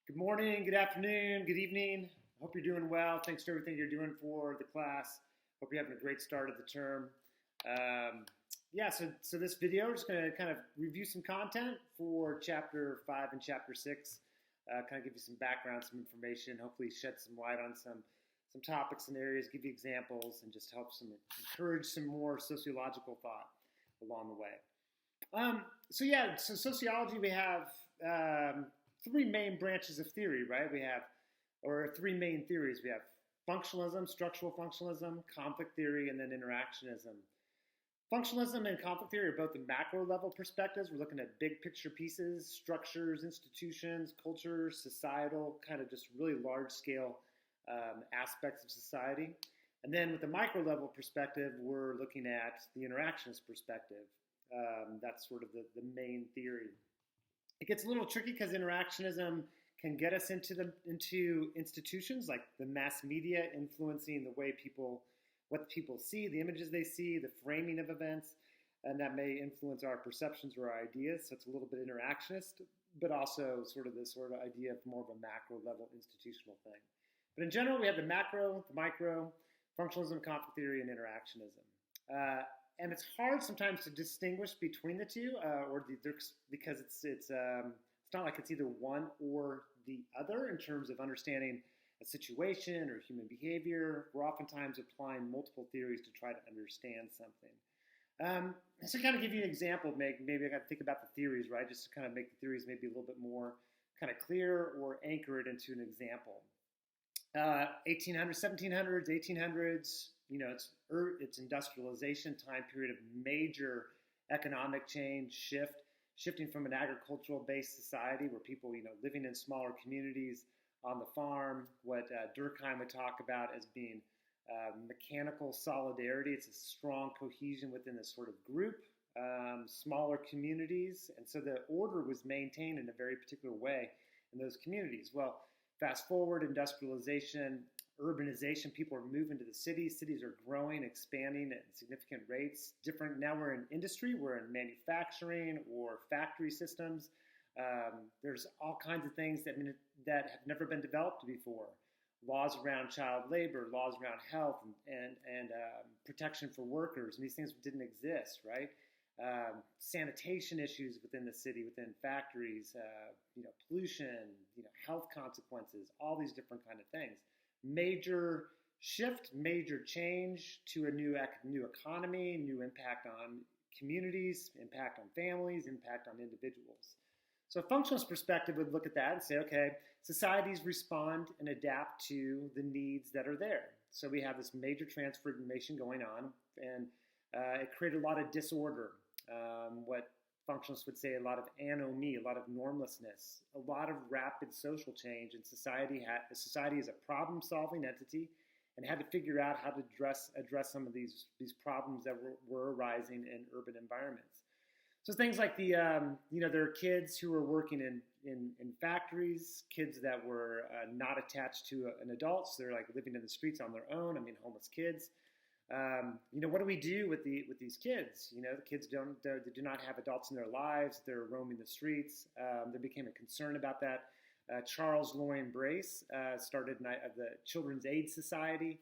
Good morning, good afternoon, good evening. Hope you're doing well. Thanks for everything you're doing for the class. Hope you're having a great start of the term. So this video, we're just going to kind of review some content for Chapter 5 and Chapter 6, kind of give you some background, some information, hopefully shed some light on some topics and areas, give you examples, and just help encourage some more sociological thought along the way. So sociology, we have three main branches of theory, right? Or three main theories. We have functionalism, structural functionalism, conflict theory, and then interactionism. Functionalism and conflict theory are both the macro level perspectives. We're looking at big picture pieces, structures, institutions, culture, societal, kind of just really large scale aspects of society. And then with the micro level perspective, we're looking at the interactionist perspective. That's sort of the main theory. It gets a little tricky because interactionism can get us into institutions like the mass media influencing what people see, the images they see, the framing of events, and that may influence our perceptions or our ideas. So it's a little bit interactionist, but also sort of this sort of idea of more of a macro level institutional thing. But in general, we have the macro, the micro, functionalism, conflict theory, and interactionism. And it's hard sometimes to distinguish between the two, because it's not like it's either one or the other in terms of understanding a situation or human behavior. We're oftentimes applying multiple theories to try to understand something. So kind of give you an example, maybe I got to think about the theories, right? Just to kind of make the theories maybe a little bit more kind of clear or anchor it into an example. 1800s, 1700s, 1800s, it's industrialization, time period of major economic change, shifting from an agricultural-based society where people, living in smaller communities on the farm, what Durkheim would talk about as being mechanical solidarity. It's a strong cohesion within this sort of group, smaller communities, and so the order was maintained in a very particular way in those communities. Well, fast forward, industrialization, urbanization, people are moving to the cities. Cities are growing, expanding at significant rates. Now we're in industry, we're in manufacturing or factory systems. There's all kinds of things that have never been developed before. Laws around child labor, laws around health and protection for workers. And these things didn't exist, right? Sanitation issues within the city, within factories, pollution, health consequences, all these different kind of things. Major shift, major change to a new economy, new impact on communities, impact on families, impact on individuals. So a functionalist perspective would look at that and say, okay, societies respond and adapt to the needs that are there. So we have this major transformation going on, and it created a lot of disorder. What functionalists would say, a lot of anomie, a lot of normlessness, a lot of rapid social change, and society is a problem-solving entity and had to figure out how to address some of these problems that were arising in urban environments. So things like there are kids who are working in factories, kids that were not attached to an adult, so they're like living in the streets on their own. Homeless kids. What do we do with these kids? The kids they do not have adults in their lives. They're roaming the streets. There became a concern about that. Charles Loring Brace started the Children's Aid Society,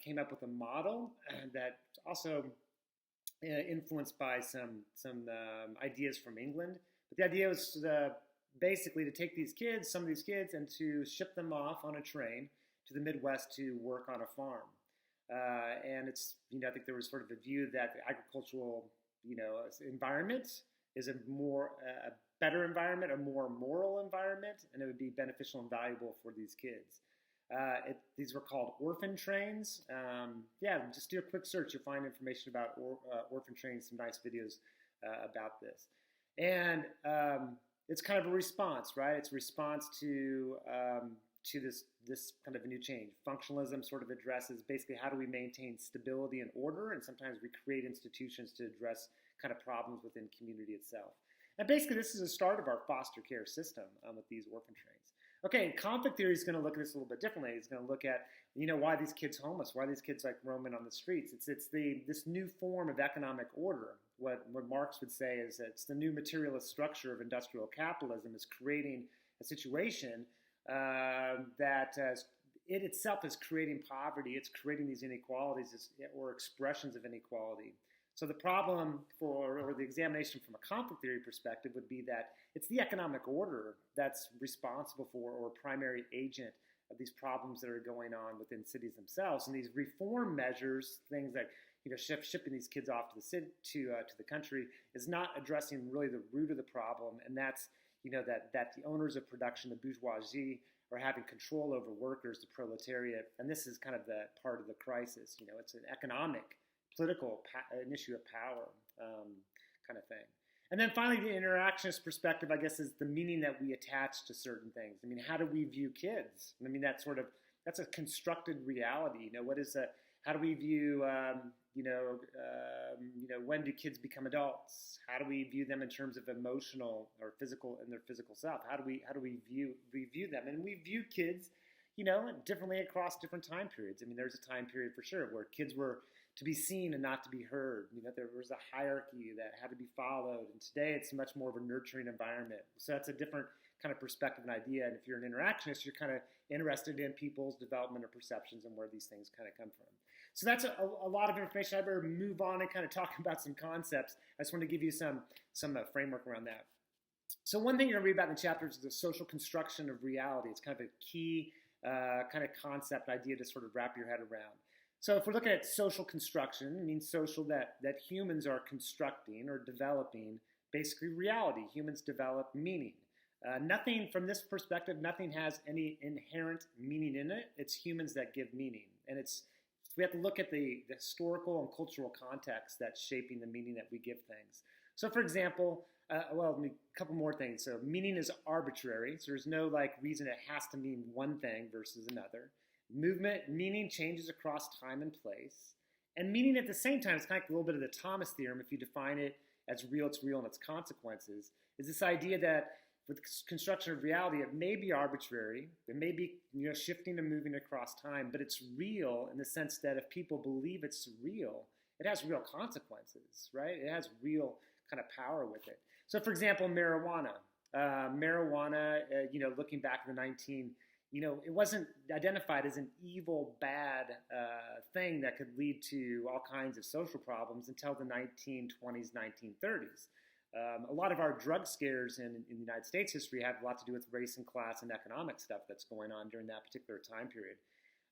came up with a model that also influenced by some ideas from England. But the idea was basically to take some of these kids, and to ship them off on a train to the Midwest to work on a farm. And it's, I think there was sort of a view that the agricultural, environment is a better environment, a more moral environment, and it would be beneficial and valuable for these kids. These were called orphan trains. Just do a quick search. You'll find information about orphan trains, some nice videos about this. And it's kind of a response, right? It's a response to this kind of a new change. Functionalism sort of addresses basically how do we maintain stability and order, and sometimes we create institutions to address kind of problems within community itself. And basically this is the start of our foster care system with these orphan trains. Okay, conflict theory is going to look at this a little bit differently. It's going to look at, why these kids homeless, why these kids like roaming on the streets. It's this new form of economic order. What Marx would say is that it's the new materialist structure of industrial capitalism is creating a situation that it itself is creating poverty. It's creating these inequalities or expressions of inequality. So the problem or the examination from a conflict theory perspective would be that it's the economic order that's responsible for or primary agent of these problems that are going on within cities themselves. And these reform measures, things like shipping these kids off to the city to the country, is not addressing really the root of the problem, and that's that the owners of production, the bourgeoisie, are having control over workers, the proletariat, and this is kind of the part of the crisis. It's an economic, political, an issue of power kind of thing. And then finally, the interactionist perspective, I guess, is the meaning that we attach to certain things. I mean, how do we view kids? I mean, that's a constructed reality. How do we view, when do kids become adults? How do we view them in terms of emotional or physical and their physical self? How do we view them? And we view kids, differently across different time periods. I mean, there's a time period for sure where kids were to be seen and not to be heard. There was a hierarchy that had to be followed. And today it's much more of a nurturing environment. So that's a different kind of perspective and idea. And if you're an interactionist, you're kind of interested in people's development or perceptions and where these things kind of come from. So that's a lot of information. I better move on and kind of talk about some concepts. I just want to give you some framework around that. So one thing you're going to read about in the chapters is the social construction of reality. It's kind of a key kind of concept idea to sort of wrap your head around. So if we're looking at social construction, it means social that humans are constructing or developing basically reality. Humans develop meaning. Nothing from this perspective, nothing has any inherent meaning in it. It's humans that give meaning. And we have to look at the historical and cultural context that's shaping the meaning that we give things. So for example, a couple more things. So meaning is arbitrary. So there's no reason it has to mean one thing versus another. Meaning changes across time and place. And meaning at the same time, it's kind of a little bit of the Thomas theorem. If you define it as real, it's real, and its consequences, is this idea that with construction of reality, it may be arbitrary, it may be shifting and moving across time, but it's real in the sense that if people believe it's real, it has real consequences, right? It has real kind of power with it. So, for example, marijuana. Looking back in the it wasn't identified as an evil, bad thing that could lead to all kinds of social problems until the 1920s, 1930s. A lot of our drug scares in the United States history have a lot to do with race and class and economic stuff that's going on during that particular time period.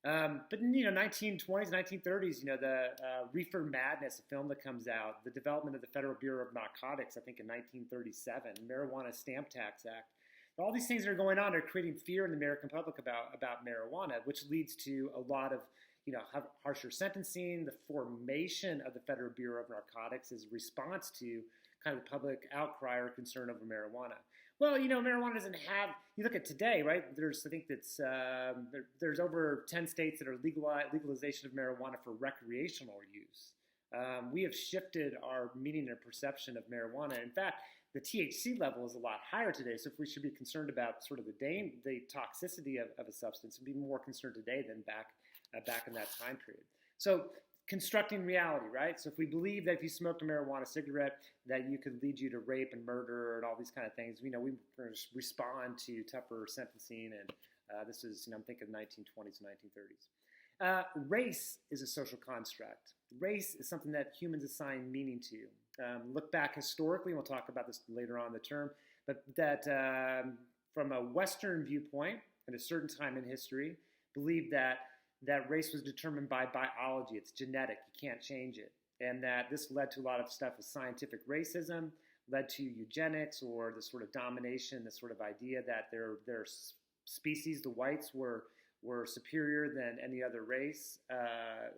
But in 1920s, 1930s, the Reefer Madness, a film that comes out, the development of the Federal Bureau of Narcotics, I think in 1937, Marijuana Stamp Tax Act. All these things that are going on are creating fear in the American public about marijuana, which leads to a lot of harsher sentencing. The formation of the Federal Bureau of Narcotics is a response to kind of the public outcry or concern over marijuana. Well, marijuana doesn't have. You look at today, right? There's there's over 10 states that are legalization of marijuana for recreational use. We have shifted our meaning and perception of marijuana. In fact, the THC level is a lot higher today. So if we should be concerned about sort of the toxicity of a substance, we'd be more concerned today than back in that time period. So constructing reality, right? So if we believe that if you smoked a marijuana cigarette, that you could lead you to rape and murder and all these kind of things, we respond to tougher sentencing. And this is, I'm thinking 1920s, 1930s. Race is a social construct. Race is something that humans assign meaning to. Look back historically, and we'll talk about this later on in the term, but that from a Western viewpoint, at a certain time in history, believed that race was determined by biology. It's genetic. You can't change it. And that this led to a lot of stuff with scientific racism, led to eugenics or the sort of domination, the sort of idea that their species, the whites, were superior than any other race.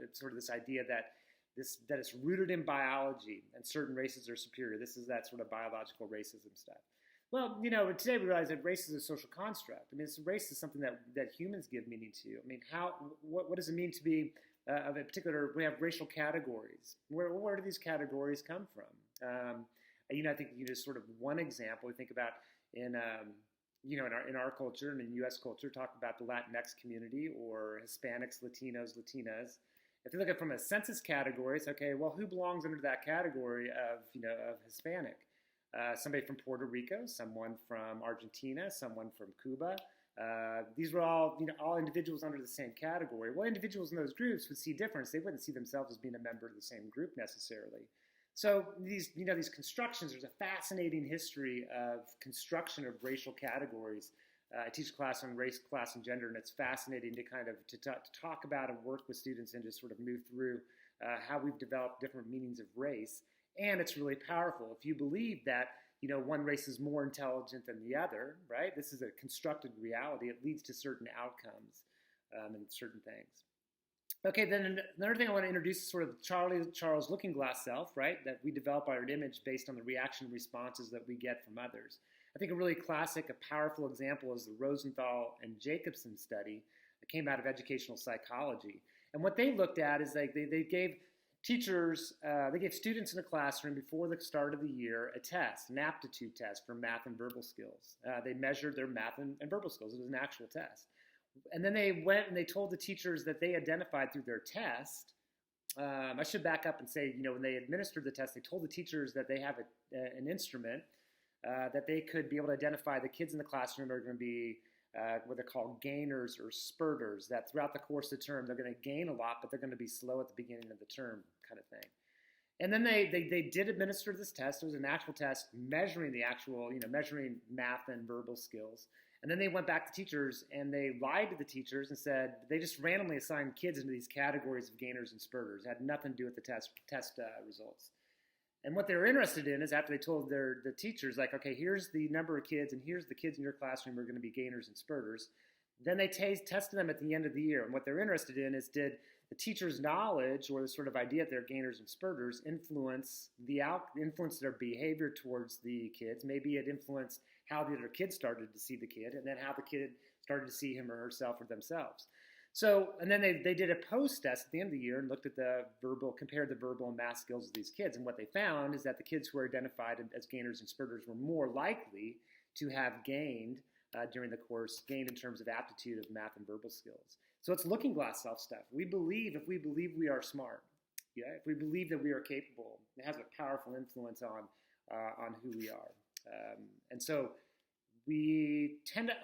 It's sort of this idea that it's rooted in biology and certain races are superior. This is that sort of biological racism stuff. Well, today we realize that race is a social construct. I mean, race is something that humans give meaning to. I mean, what does it mean to be of a particular? We have racial categories. Where do these categories come from? I think just sort of one example we think about in our culture and in U.S. culture, talk about the Latinx community or Hispanics, Latinos, Latinas. If you look at it from a census category, it's okay. Well, who belongs under that category of Hispanic? somebody from Puerto Rico, someone from Argentina, someone from Cuba. These were all, all individuals under the same category. Well, individuals in those groups would see difference. They wouldn't see themselves as being a member of the same group necessarily. So these constructions, there's a fascinating history of construction of racial categories. I teach a class on race, class, and gender, and it's fascinating to kind of to talk about and work with students and just sort of move through how we've developed different meanings of race. And it's really powerful. If you believe that, one race is more intelligent than the other, right? This is a constructed reality. It leads to certain outcomes and certain things. Okay, then another thing I want to introduce is sort of Charles Looking Glass self, right? That we develop our image based on the reaction responses that we get from others. I think a really classic, a powerful example is the Rosenthal and Jacobson study that came out of educational psychology. And what they looked at is like they gave teachers, they gave students in a classroom before the start of the year a test, an aptitude test for math and verbal skills. They measured their math and verbal skills. It was an actual test. And then they went and they told the teachers that they identified through their test. I should back up and say, when they administered the test, they told the teachers that they have an instrument that they could be able to identify the kids in the classroom are going to be what they're called gainers or spurters, that throughout the course of the term, they're going to gain a lot, but they're going to be slow at the beginning of the term kind of thing. And then they did administer this test. It was an actual test measuring the actual, measuring math and verbal skills. And then they went back to teachers and they lied to the teachers and said they just randomly assigned kids into these categories of gainers and spurters. It had nothing to do with the test results. And what they were interested in is after they told the teachers, like, okay, here's the number of kids and here's the kids in your classroom who are going to be gainers and spurters. Then they tested them at the end of the year. And what they're interested in is, did the teacher's knowledge or the sort of idea that they're gainers and spurters influence their behavior towards the kids? Maybe it influenced how the other kids started to see the kid, and then how the kid started to see him or herself or themselves. So, and then they did a post test at the end of the year and looked at compared the verbal and math skills of these kids. And what they found is that the kids who were identified as gainers and spurters were more likely to have gained during the course, gained in terms of aptitude of math and verbal skills. So it's looking glass self stuff. If we believe we are smart, if we believe that we are capable, it has a powerful influence on who we are. And so we tend to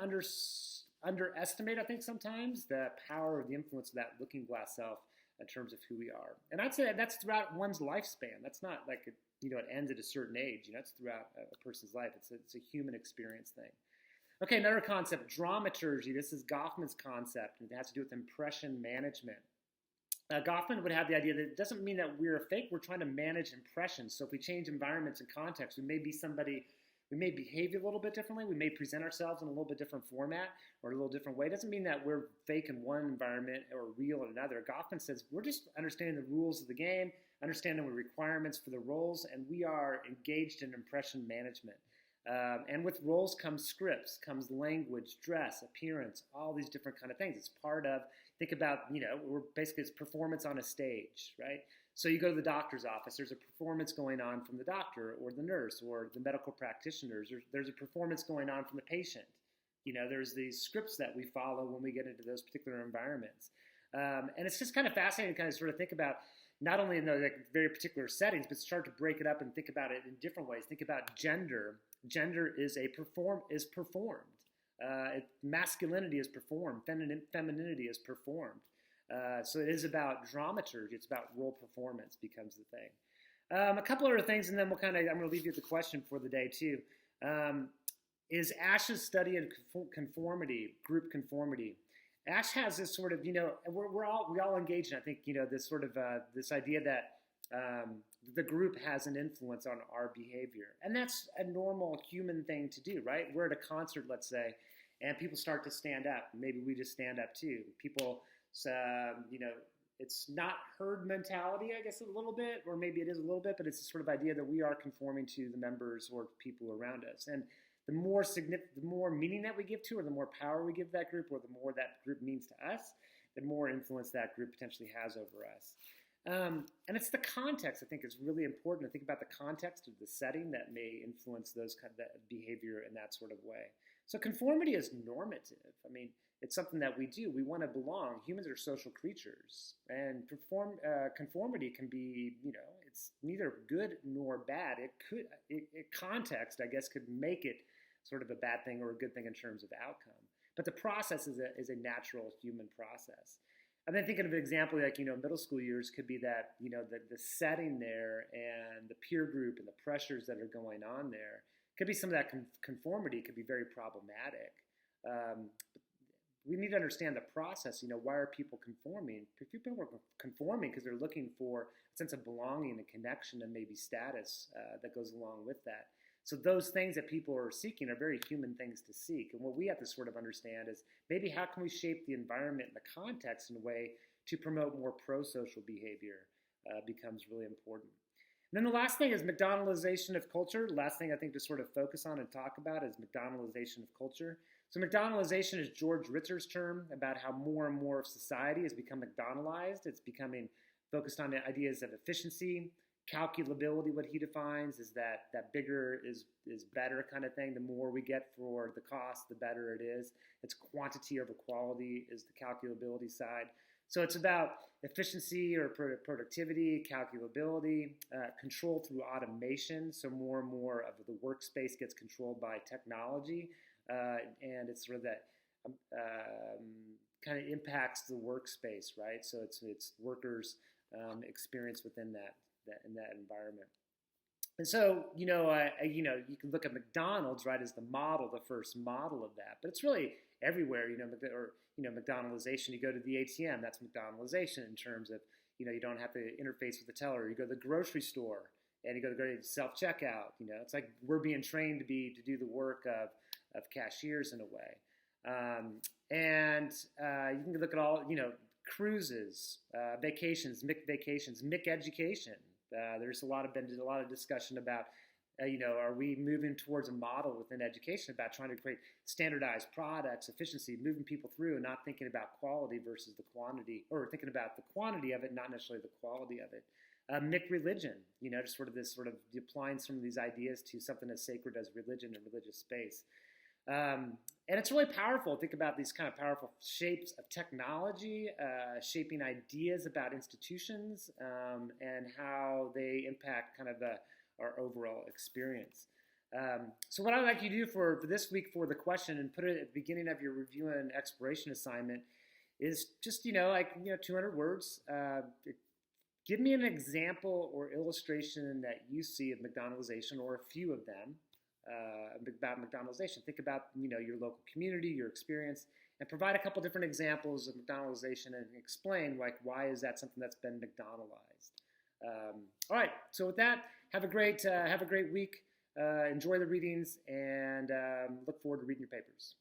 underestimate, I think, sometimes the power or the influence of that looking glass self in terms of who we are. And I'd say that's throughout one's lifespan. That's not like, it ends at a certain age. It's throughout a person's life. It's a human experience thing. Okay, another concept, dramaturgy. This is Goffman's concept, and it has to do with impression management. Goffman would have the idea that it doesn't mean that we're fake. We're trying to manage impressions. So if we change environments and context, we may behave a little bit differently. We may present ourselves in a little bit different format or a little different way. It doesn't mean that we're fake in one environment or real in another. Goffman says we're just understanding the rules of the game, understanding the requirements for the roles, and we are engaged in impression management. And with roles comes scripts, comes language, dress, appearance, all these different kind of things. It's part of, think about, it's performance on a stage, right? So you go to the doctor's office, there's a performance going on from the doctor or the nurse or the medical practitioners. There's a performance going on from the patient. There's these scripts that we follow when we get into those particular environments. And it's just kind of fascinating to kind of sort of think about, not only in those very particular settings, but start to break it up and think about it in different ways. Think about gender. Gender is performed. Masculinity is performed. Femininity is performed. So it is about dramaturgy. It's about role performance becomes the thing. A couple other things, and then I'm going to leave you with the question for the day too. Is Ash's study of conformity, group conformity. Ash has this sort of, we all engage in, I think, this sort of, this idea that the group has an influence on our behavior. And that's a normal human thing to do, right? We're at a concert, let's say, and people start to stand up. Maybe we just stand up too. People, it's not herd mentality, I guess, a little bit, or maybe it is a little bit, but it's the sort of idea that we are conforming to the members or people around us. And the more meaning that we give to, or the more power we give that group, or the more that group means to us, the more influence that group potentially has over us. And it's the context, I think, is really important to think about the context of the setting that may influence those kind of that behavior in that sort of way. So conformity is normative. I mean, it's something that we do. We want to belong. Humans are social creatures, and conformity can be, it's neither good nor bad. Context, I guess, could make it sort of a bad thing or a good thing in terms of outcome. But the process is a natural human process. I've been thinking of an example like, middle school years could be that, the setting there and the peer group and the pressures that are going on there could be some of that conformity could be very problematic. We need to understand the process. Why are people conforming? People are conforming because they're looking for a sense of belonging and connection and maybe status that goes along with that. So those things that people are seeking are very human things to seek. And what we have to sort of understand is maybe how can we shape the environment and the context in a way to promote more pro-social behavior becomes really important. And then the last thing is McDonaldization of culture. The last thing I think to sort of focus on and talk about is McDonaldization of culture. So McDonaldization is George Ritzer's term about how more and more of society has become McDonaldized. It's becoming focused on the ideas of efficiency, calculability. What he defines is that bigger is better kind of thing. The more we get for the cost, the better it is. It's quantity over quality is the calculability side. So it's about efficiency or productivity, calculability, control through automation. So more and more of the workspace gets controlled by technology, and it's sort of that kind of impacts the workspace, right? So it's workers' experience within that in that environment. And so, you can look at McDonald's, right, as the model, the first model of that. But it's really everywhere, McDonaldization. You go to the ATM, that's McDonaldization in terms of, you don't have to interface with the teller. You go to the grocery store and you go to self-checkout. It's like we're being trained to do the work of cashiers in a way. You can look at all, cruises, vacations, Mick education. There's been a lot of discussion about, are we moving towards a model within education about trying to create standardized products, efficiency, moving people through and not thinking about quality versus the quantity, or thinking about the quantity of it, not necessarily the quality of it. Mick religion, just applying some of these ideas to something as sacred as religion and religious space. And it's really powerful. Think about these kind of powerful shapes of technology, shaping ideas about institutions, and how they impact kind of our overall experience. So what I'd like you to do for this week for the question and put it at the beginning of your review and exploration assignment is just, 200 words. Give me an example or illustration that you see of McDonaldization, or a few of them, about McDonaldization. Think about, your local community, your experience, and provide a couple different examples of McDonaldization and explain, why is that something that's been McDonaldized? All right, so with that, have a great week. Enjoy the readings, and look forward to reading your papers.